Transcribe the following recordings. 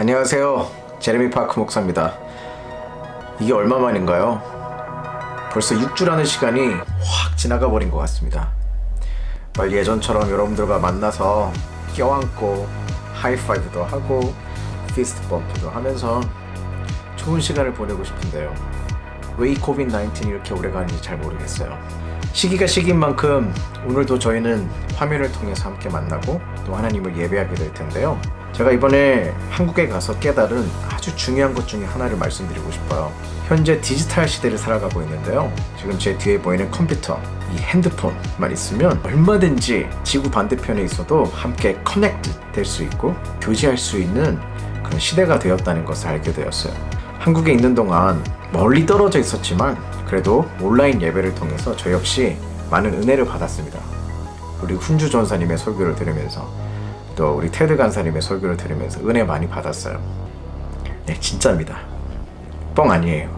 안녕하세요. 제레미 파크 목사입니다. 이게 얼마 만인가요? 벌써 6주라는 시간이 확 지나가 버린 것 같습니다. 빨리 예전처럼 여러분들과 만나서 껴안고 하이파이브도 하고 피스트 범프도 하면서 좋은 시간을 보내고 싶은데요. 왜 이 코비드-19이 이렇게 오래 가는지 잘 모르겠어요. 시기가 시기인 만큼 오늘도 저희는 화면을 통해서 함께 만나고 또 하나님을 예배하게 될 텐데요. 제가 이번에 한국에 가서 깨달은 아주 중요한 것 중에 하나를 말씀드리고 싶어요. 현재 디지털 시대를 살아가고 있는데요. 지금 제 뒤에 보이는 컴퓨터, 이 핸드폰만 있으면 얼마든지 지구 반대편에 있어도 함께 커넥트 될 수 있고 교제할 수 있는 그런 시대가 되었다는 것을 알게 되었어요. 한국에 있는 동안 멀리 떨어져 있었지만 그래도 온라인 예배를 통해서 저 역시 많은 은혜를 받았습니다. 우리 훈주 전사님의 설교를 들으면서 또 우리 테드 간사님의 설교를 들으면서 은혜 많이 받았어요. 네, 진짜입니다. 뻥 아니에요.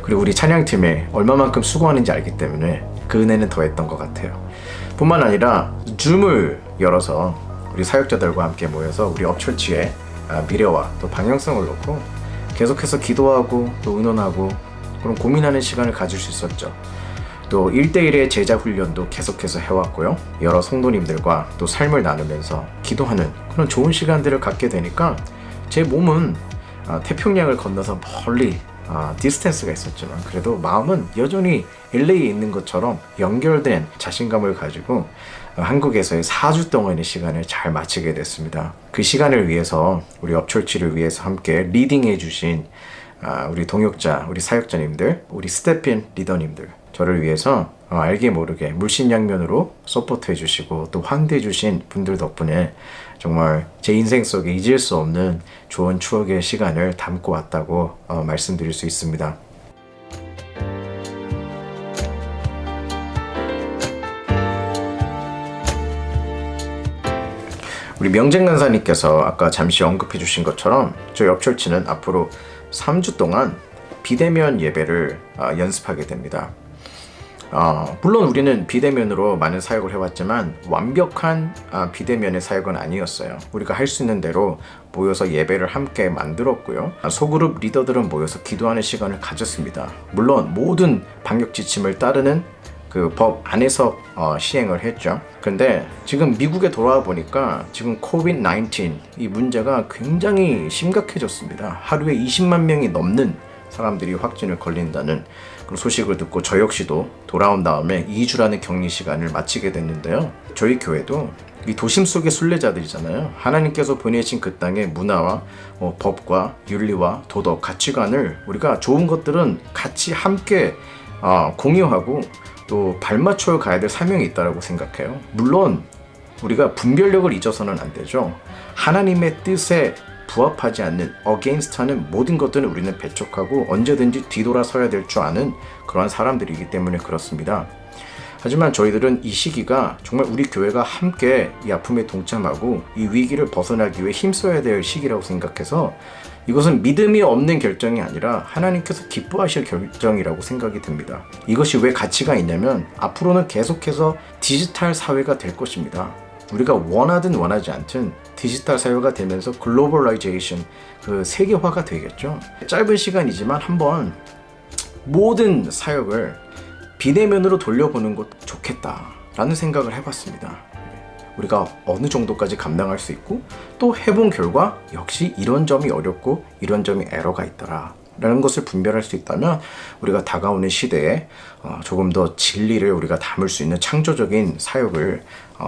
그리고 우리 찬양팀에 얼마만큼 수고하는지 알기 때문에 그 은혜는 더했던 것 같아요. 뿐만 아니라 줌을 열어서 우리 사역자들과 함께 모여서 우리 업철치의 미래와 또 방향성을 놓고 계속해서 기도하고 또 의논하고 그런 고민하는 시간을 가질 수 있었죠. 또 1대1의 제자 훈련도 계속해서 해왔고요. 여러 성도님들과 또 삶을 나누면서 기도하는 그런 좋은 시간들을 갖게 되니까 제 몸은 태평양을 건너서 멀리 디스턴스가 있었지만 그래도 마음은 여전히 LA에 있는 것처럼 연결된 자신감을 가지고 한국에서의 4주 동안의 시간을 잘 마치게 됐습니다. 그 시간을 위해서 우리 업철치를 위해서 함께 리딩해 주신 우리 동역자, 우리 사역자님들, 우리 스태핀 리더님들 저를 위해서 알게 모르게 물심양면으로 서포트 해주시고 또 환대해 주신 분들 덕분에 정말 제 인생 속에 잊을 수 없는 좋은 추억의 시간을 담고 왔다고 말씀드릴 수 있습니다. 우리 명쟁 간사님께서 아까 잠시 언급해 주신 것처럼 저희 업철치는 앞으로 3주 동안 비대면 예배를 연습하게 됩니다. 물론 우리는 비대면으로 많은 사역을 해왔지만 완벽한 비대면의 사역은 아니었어요. 우리가 할 수 있는 대로 모여서 예배를 함께 만들었고요. 소그룹 리더들은 모여서 기도하는 시간을 가졌습니다. 물론 모든 방역 지침을 따르는 그 법 안에서 시행을 했죠. 근데 지금 미국에 돌아와 보니까 지금 코비드-19 이 문제가 굉장히 심각해졌습니다. 하루에 20만 명이 넘는 사람들이 확진을 걸린다는 그런 소식을 듣고 저 역시도 돌아온 다음에 2주라는 격리 시간을 마치게 됐는데요. 저희 교회도 이 도심 속의 순례자들이잖아요. 하나님께서 보내신 그 땅의 문화와 법과 윤리와 도덕, 가치관을 우리가 좋은 것들은 같이 함께 공유하고 또 발맞춰 가야 될 사명이 있다고 생각해요. 물론 우리가 분별력을 잊어서는 안 되죠. 하나님의 뜻에 부합하지 않는 against 하는 모든 것들은 우리는 배척하고 언제든지 뒤돌아서야 될 줄 아는 그러한 사람들이기 때문에 그렇습니다. 하지만 저희들은 이 시기가 정말 우리 교회가 함께 이 아픔에 동참하고 이 위기를 벗어나기 위해 힘써야 될 시기라고 생각해서 이것은 믿음이 없는 결정이 아니라 하나님께서 기뻐하실 결정이라고 생각이 듭니다. 이것이 왜 가치가 있냐면 앞으로는 계속해서 디지털 사회가 될 것입니다. 우리가 원하든 원하지 않든 디지털 사회가 되면서 글로벌라이제이션, 그 세계화가 되겠죠. 짧은 시간이지만 한번 모든 사역을 비대면으로 돌려보는 것도 좋겠다라는 생각을 해봤습니다. 우리가 어느 정도까지 감당할 수 있고 또 해본 결과 역시 이런 점이 어렵고 이런 점이 에러가 있더라 라는 것을 분별할 수 있다면 우리가 다가오는 시대에 조금 더 진리를 우리가 담을 수 있는 창조적인 사역을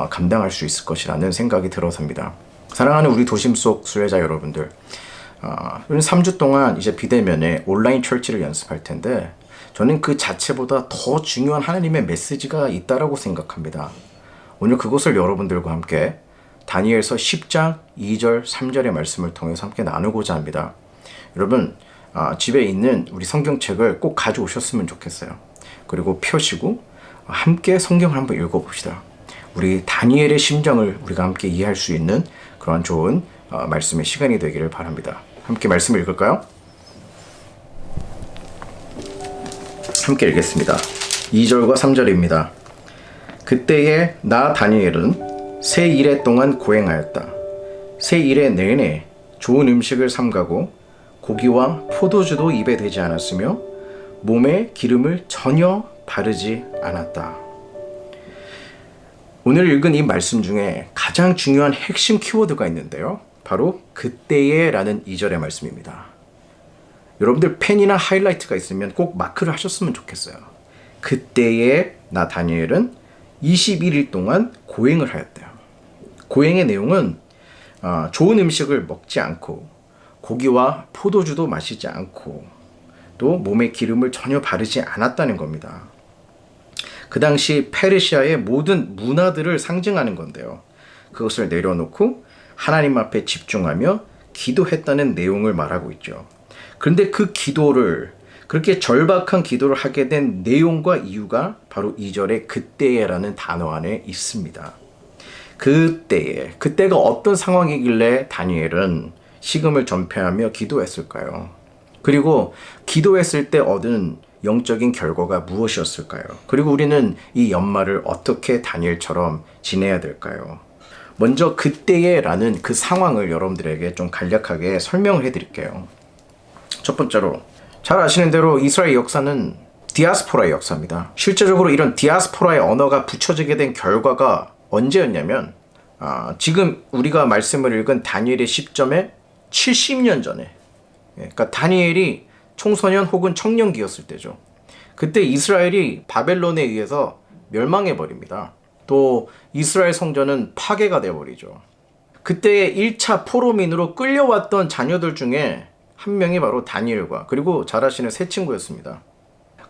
감당할 수 있을 것이라는 생각이 들어섭니다. 사랑하는 우리 도심 속 순례자 여러분들, 우리는 3주 동안 이제 비대면에 온라인 철치를 연습할 텐데 저는 그 자체보다 더 중요한 하나님의 메시지가 있다라고 생각합니다. 오늘 그것을 여러분들과 함께 다니엘서 10장 2절 3절의 말씀을 통해서 함께 나누고자 합니다. 여러분 집에 있는 우리 성경책을 꼭 가져오셨으면 좋겠어요. 그리고 펴시고 함께 성경을 한번 읽어봅시다. 우리 다니엘의 심정을 우리가 함께 이해할 수 있는 그런 좋은 말씀의 시간이 되기를 바랍니다. 함께 말씀을 읽을까요? 함께 읽겠습니다. 2절과 3절입니다. 그때에 나 다니엘은 새 이래 동안 고행하였다. 새 이래 내내 좋은 음식을 삼가고 고기와 포도주도 입에 대지 않았으며 몸에 기름을 전혀 바르지 않았다. 오늘 읽은 이 말씀 중에 가장 중요한 핵심 키워드가 있는데요. 바로 그때에 라는 2절의 말씀입니다. 여러분들 펜이나 하이라이트가 있으면 꼭 마크를 하셨으면 좋겠어요. 그때에 나 다니엘은 21일 동안 고행을 하였대요. 고행의 내용은 좋은 음식을 먹지 않고 고기와 포도주도 마시지 않고 또 몸에 기름을 전혀 바르지 않았다는 겁니다. 그 당시 페르시아의 모든 문화들을 상징하는 건데요. 그것을 내려놓고 하나님 앞에 집중하며 기도했다는 내용을 말하고 있죠. 그런데 그 기도를 그렇게 절박한 기도를 하게 된 내용과 이유가 바로 2절의 그때에라는 단어 안에 있습니다. 그때가 어떤 상황이길래 다니엘은 식음을 전폐하며 기도했을까요? 그리고 기도했을 때 얻은 영적인 결과가 무엇이었을까요? 그리고 우리는 이 연말을 어떻게 다니엘처럼 지내야 될까요? 먼저 그때에라는 그 상황을 여러분들에게 좀 간략하게 설명을 해드릴게요. 첫 번째로 잘 아시는 대로 이스라엘 역사는 디아스포라의 역사입니다. 실제적으로 이런 디아스포라의 언어가 붙여지게 된 결과가 언제였냐면 지금 우리가 말씀을 읽은 다니엘의 시점에 70년 전에, 그러니까 다니엘이 청소년 혹은 청년기였을 때죠. 그때 이스라엘이 바벨론에 의해서 멸망해버립니다. 또 이스라엘 성전은 파괴가 되어버리죠. 그때의 1차 포로민으로 끌려왔던 자녀들 중에 한 명이 바로 다니엘과 그리고 잘 아시는 세 친구였습니다.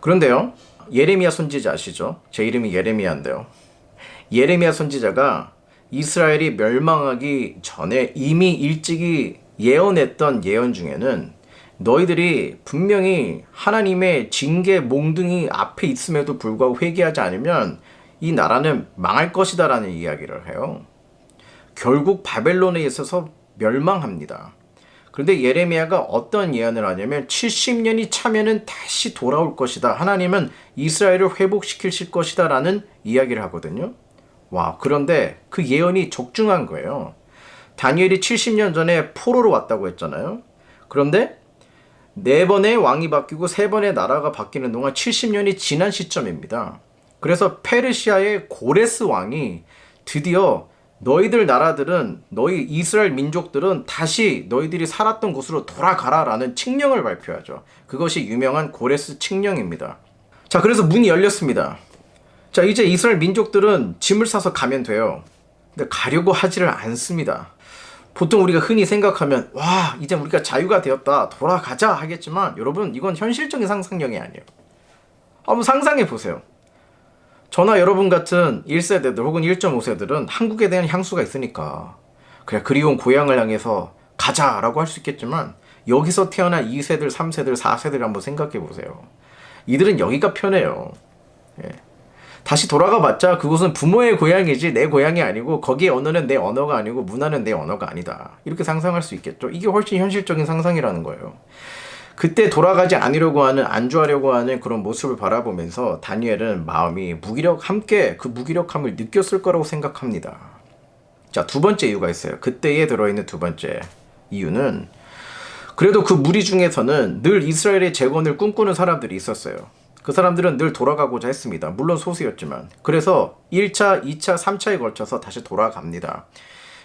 그런데요, 예레미야 선지자 아시죠? 제 이름이 예레미야인데요. 예레미야 선지자가 이스라엘이 멸망하기 전에 이미 일찍이 예언했던 예언 중에는 너희들이 분명히 하나님의 징계 몽둥이 앞에 있음에도 불구하고 회개하지 않으면 이 나라는 망할 것이다 라는 이야기를 해요. 결국 바벨론에 있어서 멸망합니다. 그런데 예레미야가 어떤 예언을 하냐면 70년이 차면은 다시 돌아올 것이다. 하나님은 이스라엘을 회복시키실 것이다 라는 이야기를 하거든요. 와, 그런데 그 예언이 적중한 거예요. 다니엘이 70년 전에 포로로 왔다고 했잖아요. 그런데 4번의 왕이 바뀌고 3번의 나라가 바뀌는 동안 70년이 지난 시점입니다. 그래서 페르시아의 고레스 왕이 드디어 너희들 나라들은 너희 이스라엘 민족들은 다시 너희들이 살았던 곳으로 돌아가라 라는 칙령을 발표하죠. 그것이 유명한 고레스 칙령입니다. 자, 그래서 문이 열렸습니다. 자, 이제 이스라엘 민족들은 짐을 싸서 가면 돼요. 근데 가려고 하지를 않습니다. 보통 우리가 흔히 생각하면 와, 이제 우리가 자유가 되었다, 돌아가자 하겠지만 여러분, 이건 현실적인 상상력이 아니에요. 한번 상상해 보세요. 저나 여러분 같은 1세대들 혹은 1.5세들은 한국에 대한 향수가 있으니까 그래, 그리운 고향을 향해서 가자라고 할 수 있겠지만 여기서 태어난 2세들, 3세들, 4세들 한번 생각해 보세요. 이들은 여기가 편해요. 예. 다시 돌아가 봤자 그곳은 부모의 고향이지 내 고향이 아니고 거기에 언어는 내 언어가 아니고 문화는 내 언어가 아니다. 이렇게 상상할 수 있겠죠. 이게 훨씬 현실적인 상상이라는 거예요. 그때 돌아가지 않으려고 하는, 안주하려고 하는 그런 모습을 바라보면서 다니엘은 마음이 함께 그 무기력함을 느꼈을 거라고 생각합니다. 자, 두 번째 이유가 있어요. 그때에 들어있는 두 번째 이유는 그래도 그 무리 중에서는 늘 이스라엘의 재건을 꿈꾸는 사람들이 있었어요. 그 사람들은 늘 돌아가고자 했습니다. 물론 소수였지만. 그래서 1차, 2차, 3차에 걸쳐서 다시 돌아갑니다.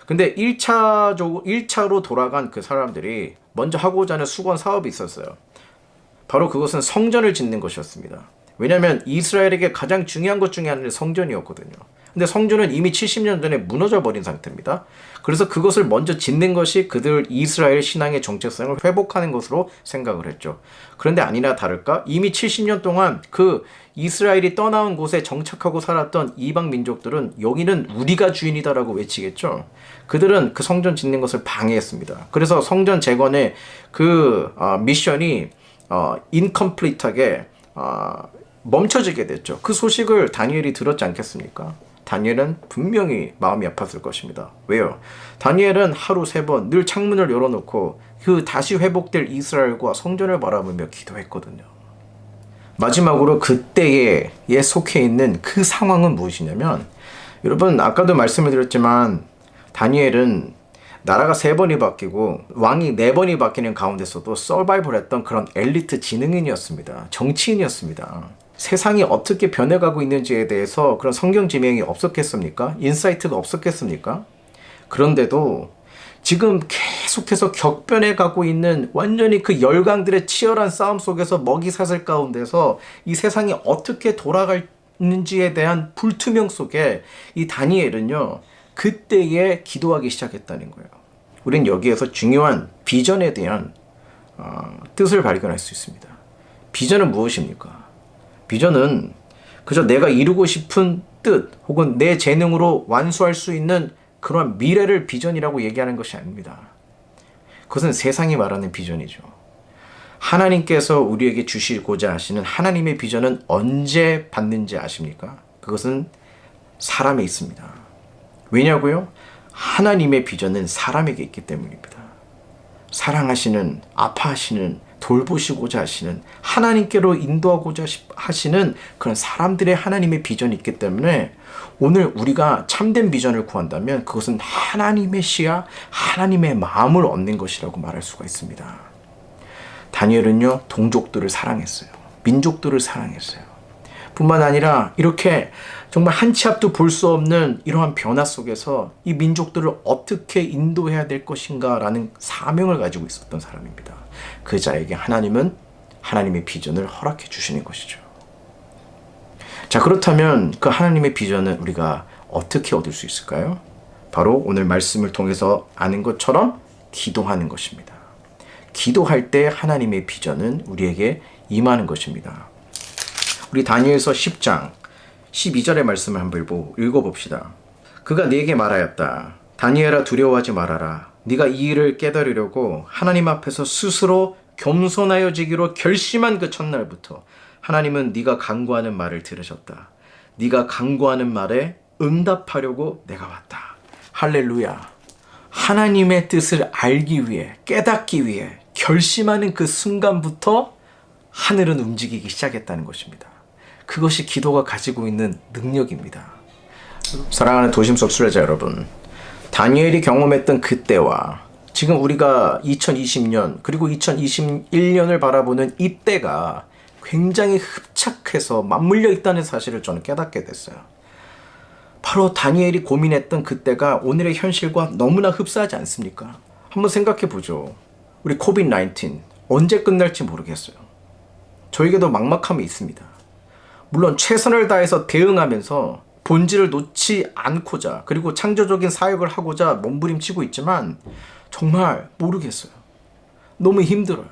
근데 1차로 돌아간 그 사람들이 먼저 하고자 하는 수건 사업이 있었어요. 바로 그것은 성전을 짓는 것이었습니다. 왜냐하면 이스라엘에게 가장 중요한 것 중에 하나는 성전이었거든요. 근데 성전은 이미 70년 전에 무너져 버린 상태입니다. 그래서 그것을 먼저 짓는 것이 그들 이스라엘 신앙의 정체성을 회복하는 것으로 생각을 했죠. 그런데 아니나 다를까 이미 70년 동안 그 이스라엘이 떠나온 곳에 정착하고 살았던 이방 민족들은 여기는 우리가 주인이다라고 외치겠죠. 그들은 그 성전 짓는 것을 방해했습니다. 그래서 성전 재건의 그 미션이 인컴플리트하게 멈춰지게 됐죠. 그 소식을 다니엘이 들었지 않겠습니까? 다니엘은 분명히 마음이 아팠을 것입니다. 왜요? 다니엘은 하루 3번 늘 창문을 열어놓고 그 다시 회복될 이스라엘과 성전을 바라보며 기도했거든요. 마지막으로 그때에 속해 있는 그 상황은 무엇이냐면, 여러분 아까도 말씀을 드렸지만 다니엘은 나라가 3번이 바뀌고 왕이 4번이 바뀌는 가운데서도 서바이벌했던 그런 엘리트 지능인이었습니다. 정치인이었습니다. 세상이 어떻게 변해가고 있는지에 대해서 그런 성경 지명이 없었겠습니까? 인사이트가 없었겠습니까? 그런데도 지금 계속해서 격변해 가고 있는 완전히 그 열강들의 치열한 싸움 속에서 먹이사슬 가운데서 이 세상이 어떻게 돌아가는지에 대한 불투명 속에 이 다니엘은요, 그때에 기도하기 시작했다는 거예요. 우린 여기에서 중요한 비전에 대한 뜻을 발견할 수 있습니다. 비전은 무엇입니까? 비전은 그저 내가 이루고 싶은 뜻 혹은 내 재능으로 완수할 수 있는 그러한 미래를 비전이라고 얘기하는 것이 아닙니다. 그것은 세상이 말하는 비전이죠. 하나님께서 우리에게 주시고자 하시는 하나님의 비전은 언제 받는지 아십니까? 그것은 사람에 있습니다. 왜냐고요? 하나님의 비전은 사람에게 있기 때문입니다. 사랑하시는, 아파하시는, 돌보시고자 하시는, 하나님께로 인도하고자 하시는 그런 사람들의 하나님의 비전이 있기 때문에 오늘 우리가 참된 비전을 구한다면 그것은 하나님의 시야, 하나님의 마음을 얻는 것이라고 말할 수가 있습니다. 다니엘은요, 동족들을 사랑했어요. 민족들을 사랑했어요. 뿐만 아니라 이렇게 정말 한 치 앞도 볼 수 없는 이러한 변화 속에서 이 민족들을 어떻게 인도해야 될 것인가 라는 사명을 가지고 있었던 사람입니다. 그 자에게 하나님은 하나님의 비전을 허락해 주시는 것이죠. 자, 그렇다면 그 하나님의 비전은 우리가 어떻게 얻을 수 있을까요? 바로 오늘 말씀을 통해서 아는 것처럼 기도하는 것입니다. 기도할 때 하나님의 비전은 우리에게 임하는 것입니다. 우리 다니엘서 10장 12절의 말씀을 한번 읽어봅시다. 그가 네게 말하였다. 다니엘아, 두려워하지 말아라. 네가 이 일을 깨달으려고 하나님 앞에서 스스로 겸손하여지기로 결심한 그 첫날부터 하나님은 네가 간구하는 말을 들으셨다. 네가 간구하는 말에 응답하려고 내가 왔다. 할렐루야. 하나님의 뜻을 알기 위해, 깨닫기 위해 결심하는 그 순간부터 하늘은 움직이기 시작했다는 것입니다. 그것이 기도가 가지고 있는 능력입니다. 사랑하는 도심속 순례자 여러분, 다니엘이 경험했던 그때와 지금 우리가 2020년 그리고 2021년을 바라보는 이때가 굉장히 흡착해서 맞물려 있다는 사실을 저는 깨닫게 됐어요. 바로 다니엘이 고민했던 그때가 오늘의 현실과 너무나 흡사하지 않습니까? 한번 생각해 보죠. 우리 코비드-19 언제 끝날지 모르겠어요. 저에게도 막막함이 있습니다. 물론 최선을 다해서 대응하면서 본질을 놓지 않고자 그리고 창조적인 사역을 하고자 몸부림치고 있지만 정말 모르겠어요. 너무 힘들어요.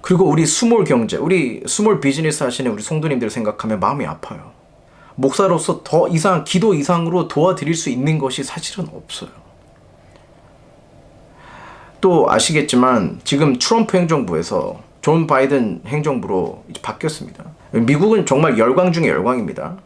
그리고 우리 스몰 경제, 우리 스몰 비즈니스 하시는 우리 성도님들 생각하면 마음이 아파요. 목사로서 더 이상, 기도 이상으로 도와드릴 수 있는 것이 사실은 없어요. 또 아시겠지만 지금 트럼프 행정부에서 존 바이든 행정부로 이제 바뀌었습니다. 미국은 정말 열광 중에 열광입니다.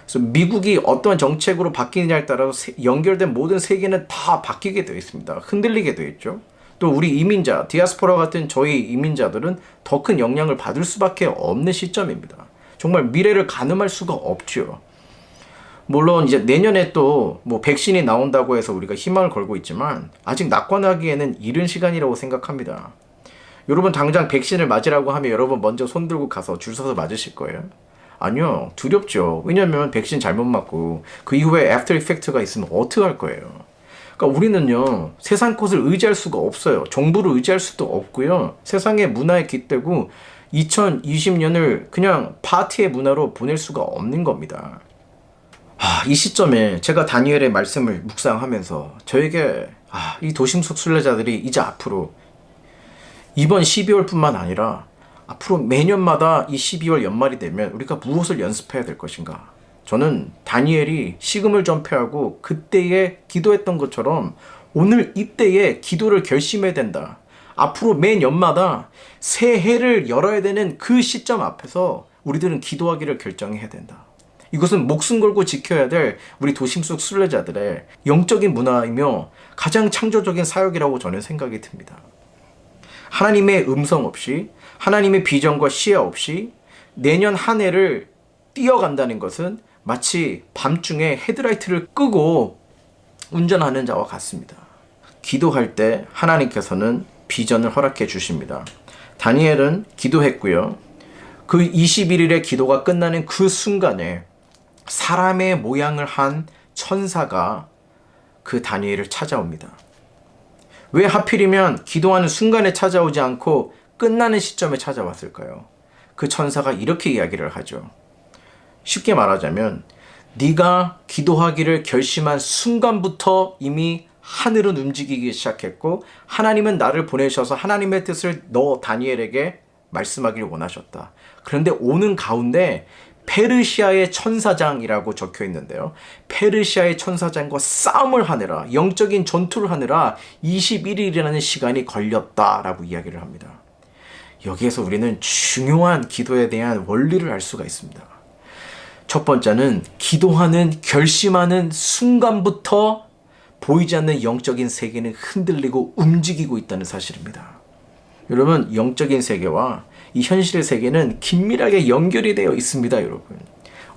그래서 미국이 어떤 정책으로 바뀌느냐에 따라서 연결된 모든 세계는 다 바뀌게 되어 있습니다. 흔들리게 되어 있죠. 또 우리 이민자, 디아스포라 같은 저희 이민자들은 더 큰 영향을 받을 수밖에 없는 시점입니다. 정말 미래를 가늠할 수가 없죠. 물론 이제 내년에 또 뭐 백신이 나온다고 해서 우리가 희망을 걸고 있지만 아직 낙관하기에는 이른 시간이라고 생각합니다. 여러분 당장 백신을 맞으라고 하면 여러분 먼저 손 들고 가서 줄 서서 맞으실 거예요? 아니요. 두렵죠. 왜냐면 백신 잘못 맞고 그 이후에 애프터 이펙트가 있으면 어떻게 할 거예요? 그러니까 우리는요, 세상 것을 의지할 수가 없어요. 정부를 의지할 수도 없고요. 세상의 문화에 깃들고 2020년을 그냥 파티의 문화로 보낼 수가 없는 겁니다. 이 시점에 제가 다니엘의 말씀을 묵상하면서 저에게 이 도심속 순례자들이 이제 앞으로 이번 12월뿐만 아니라 앞으로 매년마다 이 12월 연말이 되면 우리가 무엇을 연습해야 될 것인가? 저는 다니엘이 식음을 전폐하고 그때에 기도했던 것처럼 오늘 이때에 기도를 결심해야 된다. 앞으로 매년마다 새해를 열어야 되는 그 시점 앞에서 우리들은 기도하기를 결정해야 된다. 이것은 목숨 걸고 지켜야 될 우리 도심속 순례자들의 영적인 문화이며 가장 창조적인 사역이라고 저는 생각이 듭니다. 하나님의 음성 없이, 하나님의 비전과 시야 없이 내년 한 해를 뛰어간다는 것은 마치 밤중에 헤드라이트를 끄고 운전하는 자와 같습니다. 기도할 때 하나님께서는 비전을 허락해 주십니다. 다니엘은 기도했고요. 그 21일의 기도가 끝나는 그 순간에 사람의 모양을 한 천사가 그 다니엘을 찾아옵니다. 왜 하필이면 기도하는 순간에 찾아오지 않고 끝나는 시점에 찾아왔을까요? 그 천사가 이렇게 이야기를 하죠. 쉽게 말하자면 네가 기도하기를 결심한 순간부터 이미 하늘은 움직이기 시작했고 하나님은 나를 보내셔서 하나님의 뜻을 너 다니엘에게 말씀하기를 원하셨다. 그런데 오는 가운데 페르시아의 천사장이라고 적혀 있는데요. 페르시아의 천사장과 싸움을 하느라, 영적인 전투를 하느라 21일이라는 시간이 걸렸다라고 이야기를 합니다. 여기에서 우리는 중요한 기도에 대한 원리를 알 수가 있습니다. 첫 번째는 기도하는, 결심하는 순간부터 보이지 않는 영적인 세계는 흔들리고 움직이고 있다는 사실입니다. 여러분, 영적인 세계와 이 현실의 세계는 긴밀하게 연결이 되어 있습니다, 여러분.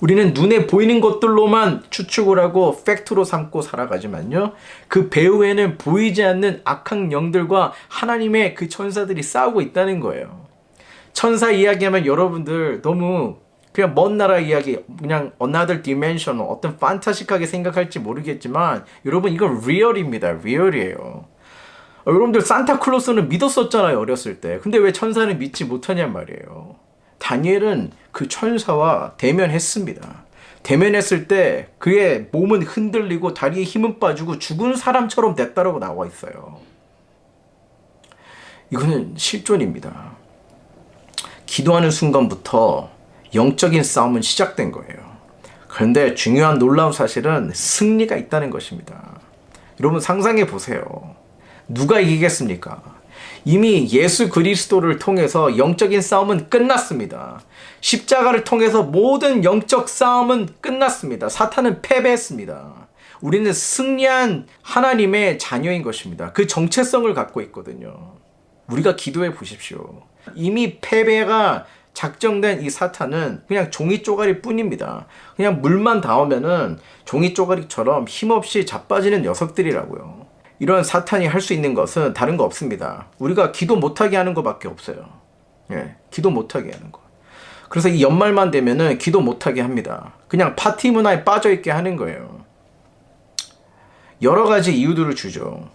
우리는 눈에 보이는 것들로만 추측을 하고 팩트로 삼고 살아가지만요. 그 배후에는 보이지 않는 악한 영들과 하나님의 그 천사들이 싸우고 있다는 거예요. 천사 이야기하면 여러분들 너무 그냥 먼 나라 이야기, 그냥 another dimension, 어떤 판타식하게 생각할지 모르겠지만 여러분 이건 리얼입니다. 리얼이에요. 여러분들 산타클로스는 믿었었잖아요, 어렸을 때. 근데 왜 천사는 믿지 못하냔 말이에요. 다니엘은 그 천사와 대면했습니다. 대면했을 때 그의 몸은 흔들리고 다리에 힘은 빠지고 죽은 사람처럼 됐다라고 나와 있어요. 이거는 실존입니다. 기도하는 순간부터 영적인 싸움은 시작된 거예요. 그런데 중요한 놀라운 사실은 승리가 있다는 것입니다. 여러분 상상해 보세요. 누가 이기겠습니까? 이미 예수 그리스도를 통해서 영적인 싸움은 끝났습니다. 십자가를 통해서 모든 영적 싸움은 끝났습니다. 사탄은 패배했습니다. 우리는 승리한 하나님의 자녀인 것입니다. 그 정체성을 갖고 있거든요. 우리가 기도해 보십시오. 이미 패배가 작정된 이 사탄은 그냥 종이 쪼가리 뿐입니다. 그냥 물만 닿으면은 종이 쪼가리처럼 힘없이 자빠지는 녀석들이라고요. 이런 사탄이 할 수 있는 것은 다른 거 없습니다. 우리가 기도 못하게 하는 것밖에 없어요. 예, 기도 못하게 하는 거. 그래서 이 연말만 되면은 기도 못하게 합니다. 그냥 파티 문화에 빠져있게 하는 거예요. 여러 가지 이유들을 주죠.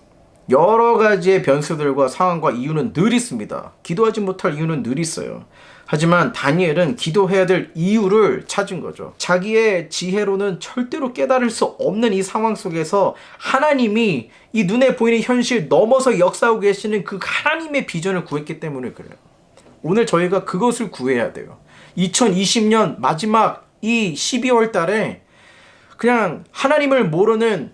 여러 가지의 변수들과 상황과 이유는 늘 있습니다. 기도하지 못할 이유는 늘 있어요. 하지만 다니엘은 기도해야 될 이유를 찾은 거죠. 자기의 지혜로는 절대로 깨달을 수 없는 이 상황 속에서 하나님이 이 눈에 보이는 현실 넘어서 역사하고 계시는 그 하나님의 비전을 구했기 때문에 그래요. 오늘 저희가 그것을 구해야 돼요. 2020년 마지막 이 12월 달에 그냥 하나님을 모르는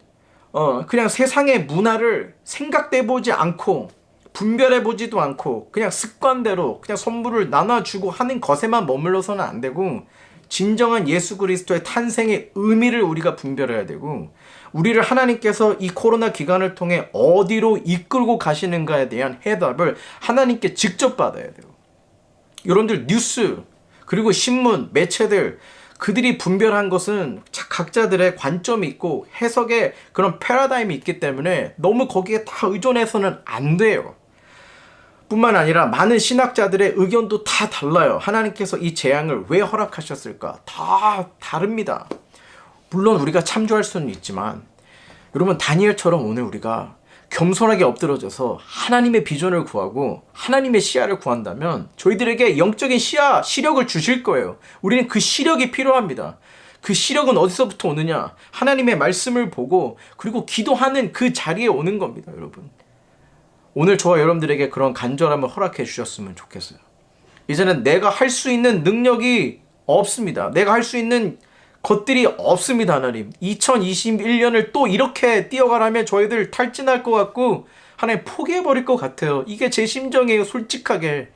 그냥 세상의 문화를 생각해보지 않고 분별해보지도 않고 그냥 습관대로 그냥 선물을 나눠주고 하는 것에만 머물러서는 안 되고 진정한 예수 그리스도의 탄생의 의미를 우리가 분별해야 되고 우리를 하나님께서 이 코로나 기간을 통해 어디로 이끌고 가시는가에 대한 해답을 하나님께 직접 받아야 돼요. 여러분들 뉴스 그리고 신문, 매체들 그들이 분별한 것은 각자들의 관점이 있고 해석의 그런 패러다임이 있기 때문에 너무 거기에 다 의존해서는 안 돼요. 뿐만 아니라 많은 신학자들의 의견도 다 달라요. 하나님께서 이 재앙을 왜 허락하셨을까? 다 다릅니다. 물론 우리가 참조할 수는 있지만 여러분 다니엘처럼 오늘 우리가 겸손하게 엎드러져서 하나님의 비전을 구하고 하나님의 시야를 구한다면 저희들에게 영적인 시야, 시력을 주실 거예요. 우리는 그 시력이 필요합니다. 그 시력은 어디서부터 오느냐? 하나님의 말씀을 보고 그리고 기도하는 그 자리에 오는 겁니다, 여러분. 오늘 저와 여러분들에게 그런 간절함을 허락해 주셨으면 좋겠어요. 이제는 내가 할 수 있는 능력이 없습니다. 내가 할 수 있는 것들이 없습니다, 하나님. 2021년을 또 이렇게 뛰어가라면 저희들 탈진할 것 같고 하나님 포기해버릴 것 같아요. 이게 제 심정이에요, 솔직하게.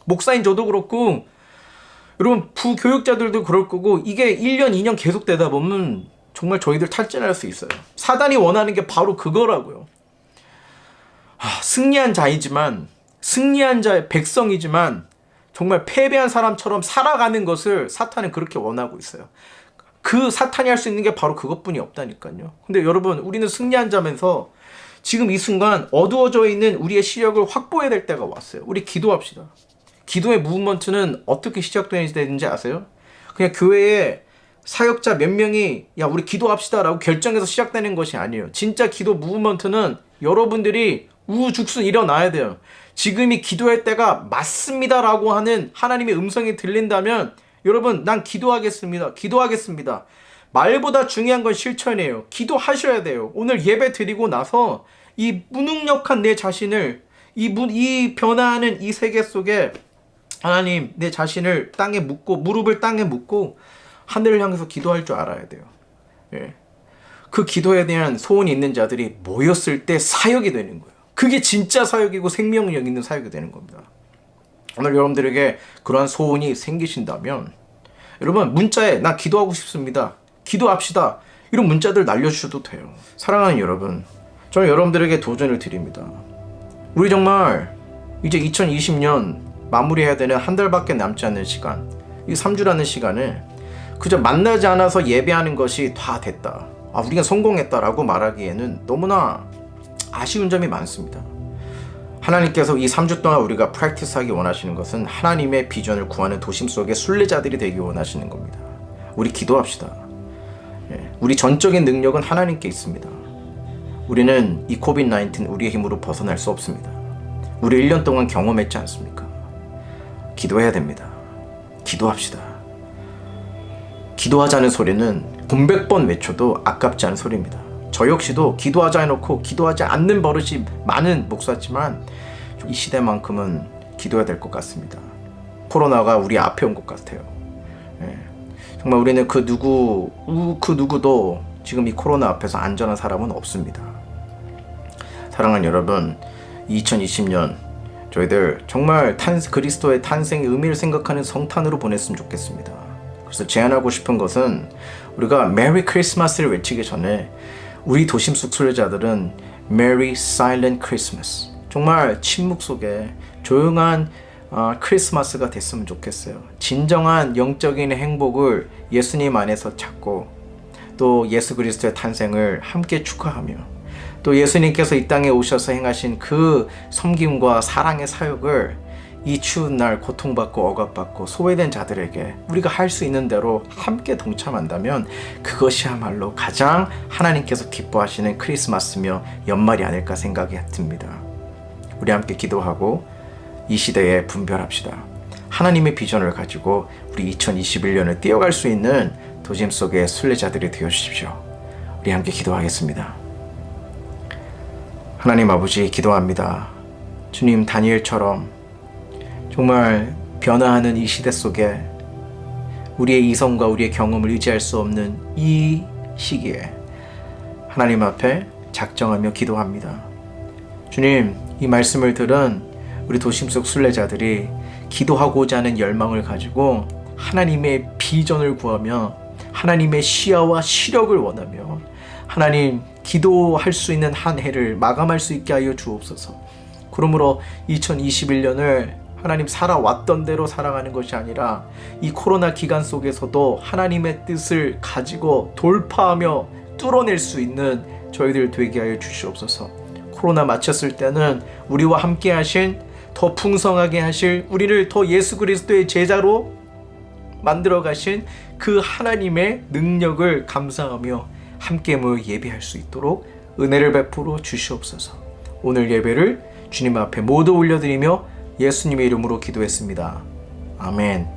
목사인 저도 그렇고 여러분 부교육자들도 그럴 거고 이게 1년, 2년 계속 되다 보면 정말 저희들 탈진할 수 있어요. 사단이 원하는 게 바로 그거라고요. 승리한 자이지만 승리한 자의 백성이지만 정말 패배한 사람처럼 살아가는 것을 사탄은 그렇게 원하고 있어요. 그 사탄이 할 수 있는 게 바로 그것뿐이 없다니까요. 근데 여러분, 우리는 승리한 자면서 지금 이 순간 어두워져 있는 우리의 시력을 확보해야 될 때가 왔어요. 우리 기도합시다. 기도의 무브먼트는 어떻게 시작되는지 아세요? 그냥 교회에 사역자 몇 명이 야 우리 기도합시다 라고 결정해서 시작되는 것이 아니에요. 진짜 기도 무브먼트는 여러분들이 우후죽순 일어나야 돼요. 지금이 기도할 때가 맞습니다 라고 하는 하나님의 음성이 들린다면 여러분, 난 기도하겠습니다. 기도하겠습니다. 말보다 중요한 건 실천이에요. 기도하셔야 돼요. 오늘 예배 드리고 나서 이 무능력한 내 자신을 이 변화하는 이 세계 속에 하나님, 내 자신을 땅에 묻고 무릎을 땅에 묻고 하늘을 향해서 기도할 줄 알아야 돼요. 예. 그 기도에 대한 소원이 있는 자들이 모였을 때 사역이 되는 거예요. 그게 진짜 사역이고 생명력 있는 사역이 되는 겁니다. 오늘 여러분들에게 그러한 소원이 생기신다면 여러분 문자에 나 기도하고 싶습니다. 기도합시다. 이런 문자들 날려주셔도 돼요. 사랑하는 여러분, 저는 여러분들에게 도전을 드립니다. 우리 정말 이제 2020년 마무리해야 되는 한 달밖에 남지 않는 시간, 이 3주라는 시간을 그저 만나지 않아서 예배하는 것이 다 됐다, 우리가 성공했다라고 말하기에는 너무나 아쉬운 점이 많습니다. 하나님께서 이 3주 동안 우리가 프랙티스하기 원하시는 것은 하나님의 비전을 구하는 도심 속의 순례자들이 되기 원하시는 겁니다. 우리 기도합시다. 우리 전적인 능력은 하나님께 있습니다. 우리는 이 코비드-19 우리의 힘으로 벗어날 수 없습니다. 우리 1년 동안 경험했지 않습니까? 기도해야 됩니다. 기도합시다. 기도하자는 소리는 100번 외쳐도 아깝지 않은 소리입니다. 저 역시도 기도하자 해놓고 기도하지 않는 버릇이 많은 목사지만 이 시대만큼은 기도해야 될 것 같습니다. 코로나가 우리 앞에 온 것 같아요. 정말 우리는 그 누구도 지금 이 코로나 앞에서 안전한 사람은 없습니다. 사랑하는 여러분, 2020년 저희들 정말 그리스도의 탄생의 의미를 생각하는 성탄으로 보냈으면 좋겠습니다. 그래서 제안하고 싶은 것은 우리가 메리 크리스마스를 외치기 전에 우리 도심 속 순례자들은 메리 사일런트 크리스마스, 정말 침묵 속에 조용한 크리스마스가 됐으면 좋겠어요. 진정한 영적인 행복을 예수님 안에서 찾고 또 예수 그리스도의 탄생을 함께 축하하며 또 예수님께서 이 땅에 오셔서 행하신 그 섬김과 사랑의 사역을 이 추운 날 고통받고 억압받고 소외된 자들에게 우리가 할 수 있는 대로 함께 동참한다면 그것이야말로 가장 하나님께서 기뻐하시는 크리스마스며 연말이 아닐까 생각이 듭니다. 우리 함께 기도하고 이 시대에 분별합시다. 하나님의 비전을 가지고 우리 2021년을 뛰어갈 수 있는 도심 속의 순례자들이 되어주십시오. 우리 함께 기도하겠습니다. 하나님 아버지, 기도합니다. 주님, 다니엘처럼 정말 변화하는 이 시대 속에 우리의 이성과 우리의 경험을 의지할 수 없는 이 시기에 하나님 앞에 작정하며 기도합니다. 주님, 이 말씀을 들은 우리 도심 속 순례자들이 기도하고자 하는 열망을 가지고 하나님의 비전을 구하며 하나님의 시야와 시력을 원하며 하나님 기도할 수 있는 한 해를 마감할 수 있게 하여 주옵소서. 그러므로 2021년을 하나님 살아왔던 대로 살아가는 것이 아니라 이 코로나 기간 속에서도 하나님의 뜻을 가지고 돌파하며 뚫어낼 수 있는 저희들 되게 하여 주시옵소서. 코로나 마쳤을 때는 우리와 함께 하신, 더 풍성하게 하실, 우리를 더 예수 그리스도의 제자로 만들어 가신 그 하나님의 능력을 감사하며 함께 모여 예배할 수 있도록 은혜를 베풀어 주시옵소서. 오늘 예배를 주님 앞에 모두 올려드리며 예수님의 이름으로 기도했습니다. 아멘.